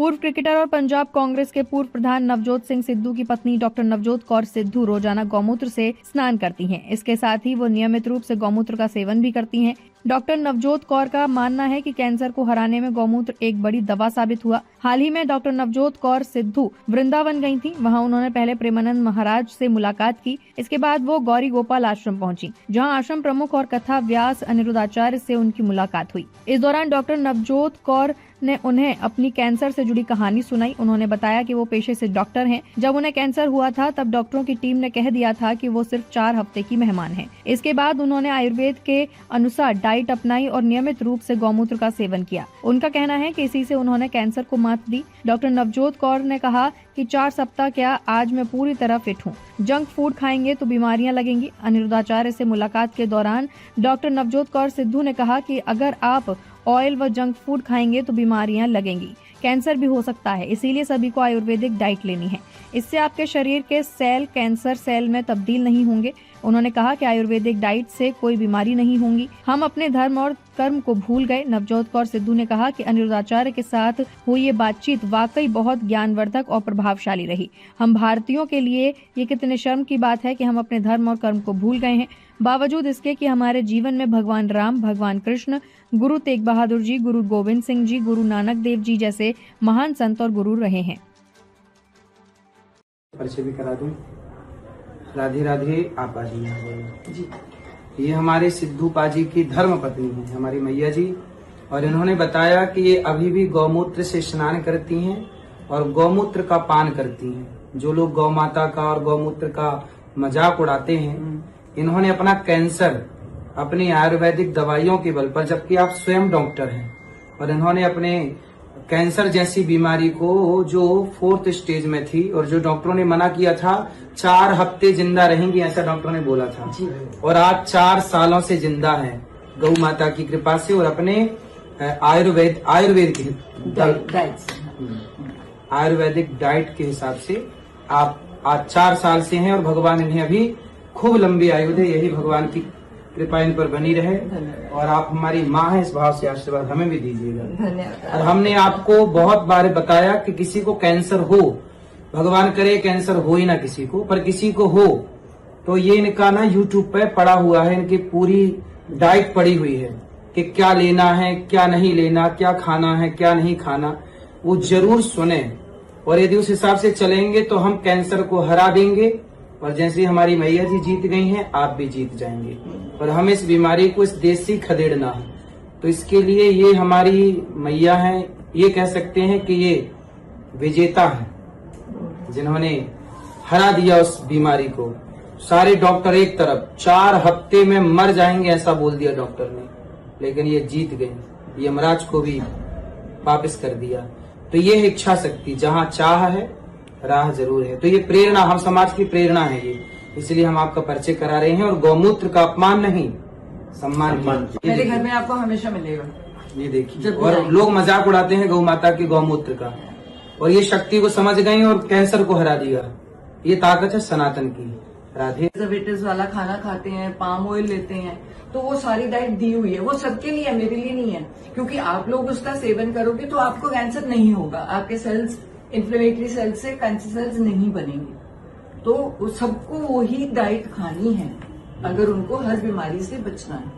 पूर्व क्रिकेटर और पंजाब कांग्रेस के पूर्व प्रधान नवजोत सिंह सिद्धू की पत्नी डॉक्टर नवजोत कौर सिद्धू रोजाना गौमूत्र से स्नान करती हैं। इसके साथ ही वो नियमित रूप से गौमूत्र का सेवन भी करती हैं। डॉक्टर नवजोत कौर का मानना है कि कैंसर को हराने में गौमूत्र एक बड़ी दवा साबित हुआ। हाल ही में डॉक्टर नवजोत कौर सिद्धू वृंदावन गई थी। वहां उन्होंने पहले प्रेमानंद महाराज से मुलाकात की। इसके बाद वो गौरी गोपाल आश्रम पहुंची, जहां आश्रम प्रमुख और कथा व्यास अनिरुद्धाचार्य से उनकी मुलाकात हुई। इस दौरान डॉक्टर नवजोत कौर ने उन्हें अपनी कैंसर से जुड़ी कहानी सुनाई। उन्होंने बताया कि वो पेशे से डॉक्टर हैं। जब उन्हें कैंसर हुआ था तब डॉक्टरों की टीम ने कह दिया था कि वो सिर्फ 4 हफ्ते की मेहमान हैं। इसके बाद उन्होंने आयुर्वेद के अनुसार डाइट अपनाई और नियमित रूप से गौमूत्र का सेवन किया। उनका कहना है कि इसी से उन्होंने कैंसर को मात दी। डॉक्टर नवजोत कौर ने कहा कि 4 सप्ताह क्या, आज मैं पूरी तरह फिट हूँ। जंक फूड खाएंगे तो बीमारियां लगेंगी। अनिरुद्धाचार्य से मुलाकात के दौरान डॉक्टर नवजोत कौर सिद्धू ने कहा कि अगर आप ऑयल व जंक फूड खाएंगे तो बीमारियां लगेंगी, कैंसर भी हो सकता है। इसीलिए सभी को आयुर्वेदिक डाइट लेनी है। इससे आपके शरीर के सेल कैंसर सेल में तब्दील नहीं होंगे। उन्होंने कहा कि आयुर्वेदिक डाइट से कोई बीमारी नहीं होगी। हम अपने धर्म और कर्म को भूल गए। नवजोत कौर सिद्धू ने कहा कि अनिरुद्धाचार्य के साथ हुई ये बातचीत वाकई बहुत ज्ञानवर्धक और प्रभावशाली रही। हम भारतीयों के लिए ये कितने शर्म की बात है कि हम अपने धर्म और कर्म को भूल गए हैं, बावजूद इसके कि हमारे जीवन में भगवान राम, भगवान कृष्ण, गुरु तेग बहादुर जी, गुरु गोविंद सिंह जी, गुरु नानक देव जी जैसे महान संत और गुरु रहे हैं। परिचय भी करा दूं। राधे राधे। आप आ जाइए जी। ये हमारे सिद्धू पाजी की धर्म पत्नी है, हमारी मैया जी, और इन्होंने बताया कि ये अभी भी गौमूत्र से स्नान करती हैं और गौमूत्र का पान करती हैं। जो लोग गौ माता का और गौमूत्र का मजाक उड़ाते हैं, इन्होंने अपना कैंसर अपनी आयुर्वेदिक दवाइयों के बल पर, जबकि आप स्वयं डॉक्टर हैं, और इन्होंने अपने कैंसर जैसी बीमारी को जो 4th स्टेज में थी और जो डॉक्टरों ने मना किया था 4 हफ्ते जिंदा रहेंगी, ऐसा डॉक्टरों ने बोला था, और आज 4 सालों से जिंदा है गौ माता की कृपा से और अपने आयुर्वेदिक डाइट के हिसाब से आप आज 4 साल से हैं और भगवान इन्हें अभी खूब लंबी आयु दे। यही भगवान की कृपा इन पर बनी रहे, और आप हमारी माँ है, इस भाव से आशीर्वाद हमें भी दीजिएगा। और हमने आपको बहुत बार बताया कि किसी को कैंसर हो, भगवान करे कैंसर हो ही ना किसी को, पर किसी को हो तो ये इनका ना YouTube पे पड़ा हुआ है, इनकी पूरी डाइट पड़ी हुई है कि क्या लेना है, क्या नहीं लेना, क्या खाना है, क्या नहीं खाना, वो जरूर सुने। और यदि उस हिसाब से चलेंगे तो हम कैंसर को हरा देंगे, और जैसे हमारी मैया जी जीत गई हैं, आप भी जीत जाएंगे। और हम इस बीमारी को इस देश से खदेड़ना है, तो इसके लिए ये हमारी मैया हैं, ये कह सकते हैं कि ये विजेता हैं, जिन्होंने हरा दिया उस बीमारी को। सारे डॉक्टर एक तरफ 4 हफ्ते में मर जाएंगे ऐसा बोल दिया डॉक्टर ने, लेकिन ये जीत गए, यमराज को भी वापस कर दिया। तो ये है इच्छा शक्ति, जहाँ चाह है राह जरूर है। तो ये प्रेरणा, हम समाज की प्रेरणा है ये, इसलिए हम आपका परिचय करा रहे हैं। और गौमूत्र का अपमान नहीं, सम्मान मेरे घर में आपको हमेशा मिलेगा। ये देखिए, और लोग मजाक उड़ाते हैं गौ माता के गौमूत्र का, और ये शक्ति को समझ गई और कैंसर को हरा दिया। ये ताकत है सनातन की। राधे। प्रिजर्वेटिव्स वाला खाना खाते हैं, पाम ऑयल लेते हैं, तो वो सारी डाइट दी हुई है, वो सबके लिए है, मेरे लिए नहीं है। क्योंकि आप लोग उसका सेवन करोगे तो आपको कैंसर नहीं होगा, आपके सेल्स, इन्फ्लेमेटरी सेल्स से कैंसर सेल्स नहीं बनेंगे। तो सबको वही डाइट खानी है अगर उनको हर बीमारी से बचना है।